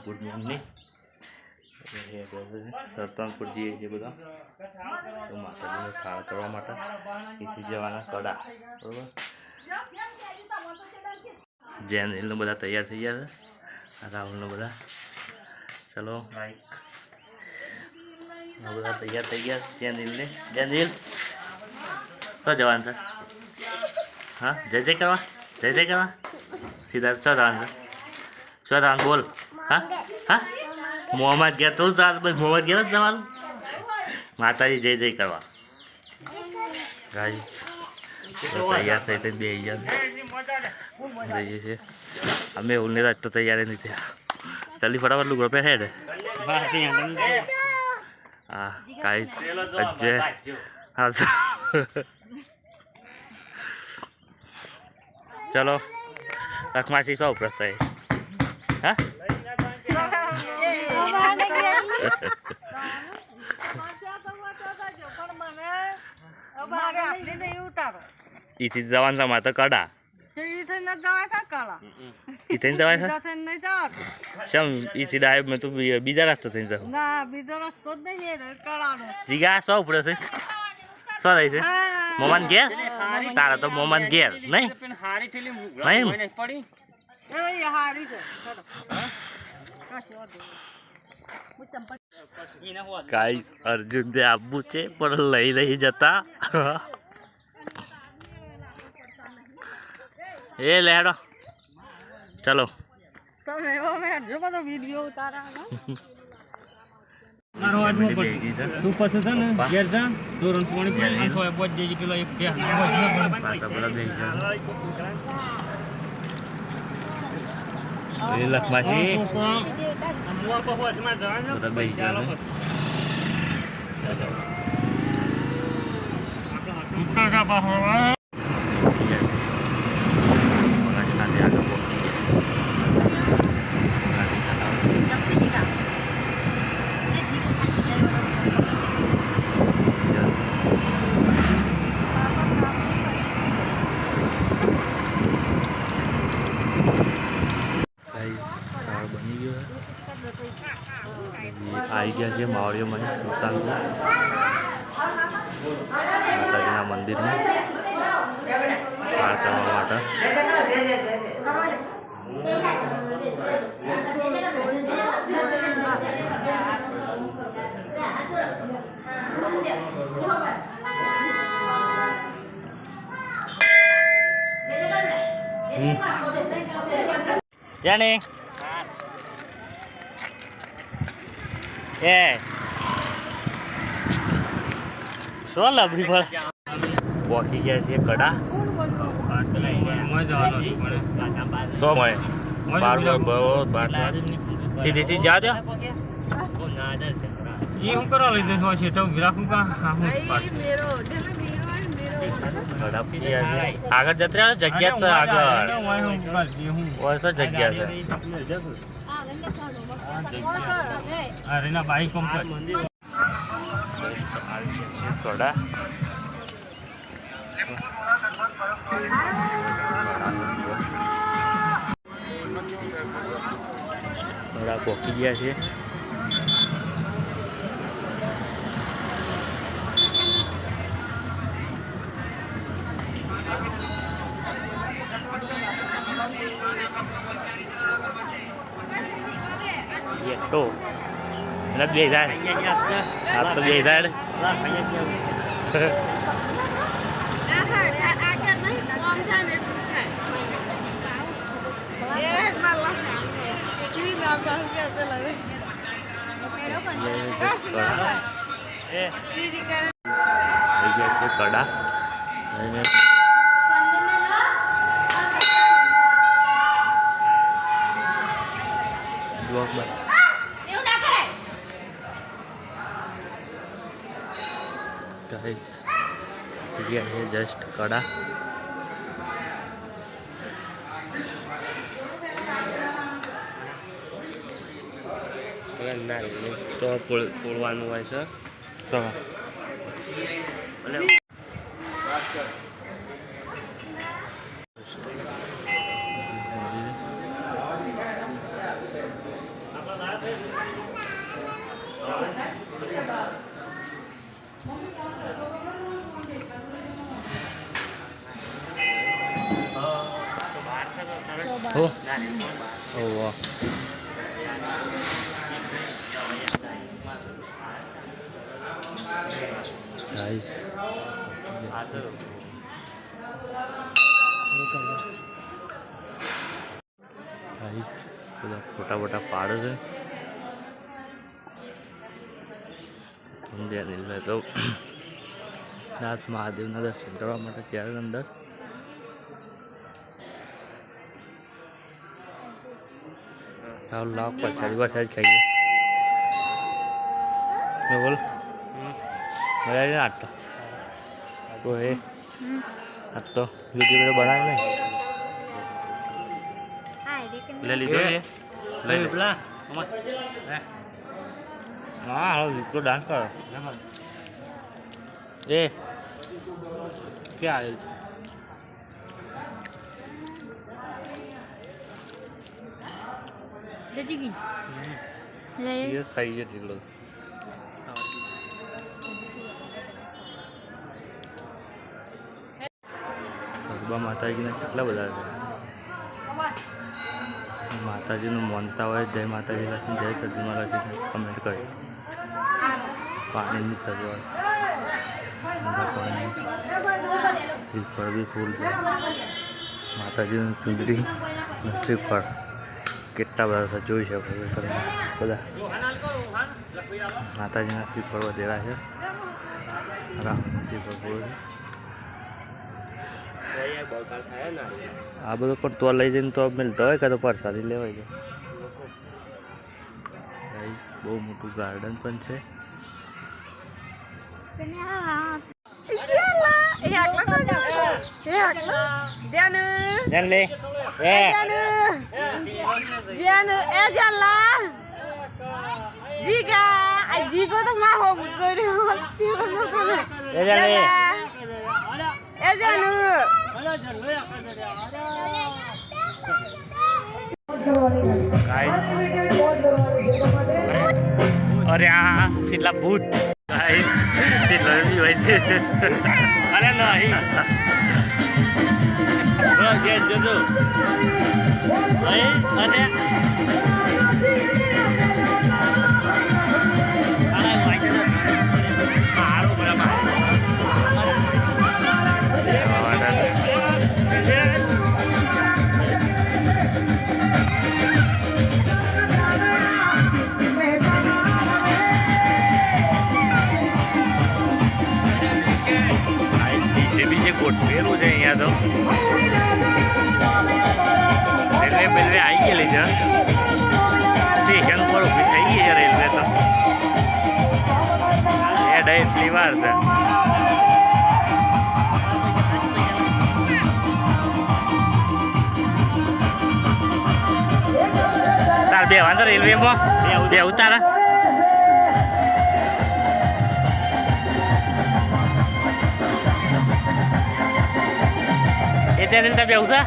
Good morning. સરતાનપુર જઈએ છીએ બધા તો માતાજીને થાળ કરવા માટે એથી જવાના કડા બરાબર. જેનિલને બધા તૈયાર થઈ ગયા છે, રાહુલને બધા. ચલો બધા તૈયાર થઈ ગયા. જેનિલને જેનિલ તો જવાનું છે. હા જય જય કરવા સીધા ચો જવાનું છે. ચો જવાનું બોલ. હા હા મોહમ્મદ ગયા તો ભાઈ મોહમ્મદ ગયા જ જવાનું. માતાજી જય જય કરવા ગાઈ તૈયાર થઈ બે જઈએ છીએ અમે. ઉલને રાત તો તૈયાર નહીં થયા. જલ્દી ફટાફટ લુગડો પહેરે હેડ. હા કાંઈ અજય હા ચલો લખમાસી સૌ પ્રસ્ताव હા इथे जवान जमा तर कडा इथे जवाय शम इथे डाय में तू बीजा रस्ता थई जा ना बीजा रस्तो नहीं है कड़ानो जीगा सौ ऊपर से सौ रही से मोमन गेर तारा तो मोमन गेर नहीं हारी ठेली नहीं पड़ी ए ये हारी को गाइस अर्जुन दे आबू छे पर लई नहीं जता. ए लेडो चलो તમે એવો મે જો બધો વિડિયો ઉતારા મારો આજનો તું પછી છે ને ઘેર જા ધોરણ પાણી પાણી આખો બોજ દેજી પેલો એક કે બોજ ન પાતા પેલા બેહી જા. એ લખમાજી અમવા પહોજ માં જવાનું બધા બેહી જા. ઉકા કા બાહવા आई गया है मावड़ियों में सुल्तानपुर माताजीना मंदिर में थाळ કરવા માટે. જાને એ શું લબડી પડે પોકી ગયા છે કડા સો મળે 12 સીધી સીધી જા દો. ये हम करा ले जैसे सेटअप गिराकू का हम આગળ જતા રહ્યો જગ્યા છે આગળ ઓસો જગ્યા છે. અરે ના બાઈક કમ્પ્લીટ કડા કડા પોકી ગયા છે. તો નથી બે જાય આ તો બે જાય કડા બ્લોક બન गाइस ये है जस्ट कड़ा तो पोड़વાનું હોય છે તો Oh. Oh wow. Nice. બધા મોટા મોટા પહાડો છે. સમજ્યા તો નાથ મહાદેવના દર્શન કરવા માટે ત્યારે અંદર લાવ પછાડી ખાઈએ. બોલ મજા આવી ને આજ તો એ આજ તો યુટ્યુબ બનાવે નહીં લે લીધો છે લઈ પેલા હા હવે દીકરો ડાન્સ કરો એ ક્યાં આવ્યું ये खाइए ढीलो ગરબા માતાજીના કેટલા બધા છે. માતાજીનું માનતા હોય જય માતાજી લખીને જય સદીમાં લખીને કમેન્ટ કરી. પાણીની સગવડ શ્રીફળ બી ફૂલ છે. માતાજીનું ચુંદડી શ્રીફળ કેટલા બધા છે જોઈ શકો તમે બધા. માતાજીના શ્રીફળ વધેલા છે. રામના શ્રીફળ ફૂલ છે. આ બધું પણ તો લઈ જઈને તો મિલતો હોય કાં તો પ્રસાદી લેવાય છે. બહુ મોટું ગાર્ડન પણ છે. અરે આ કેટલા ભૂત કેટલા બી હોય છે. અરે નહીં જોજો ગોઠવેલું છે અહીંયા તો. રેલવે બેલવે આવી ગયેલી છે. સ્ટેશન ઉપર ઊભી થઈ ગઈ છે રેલવે તો. એડ એટલી વાર છે. તાર બે વાંધો રેલવેમાં બે ઉતારા એ ત્યાં બેસા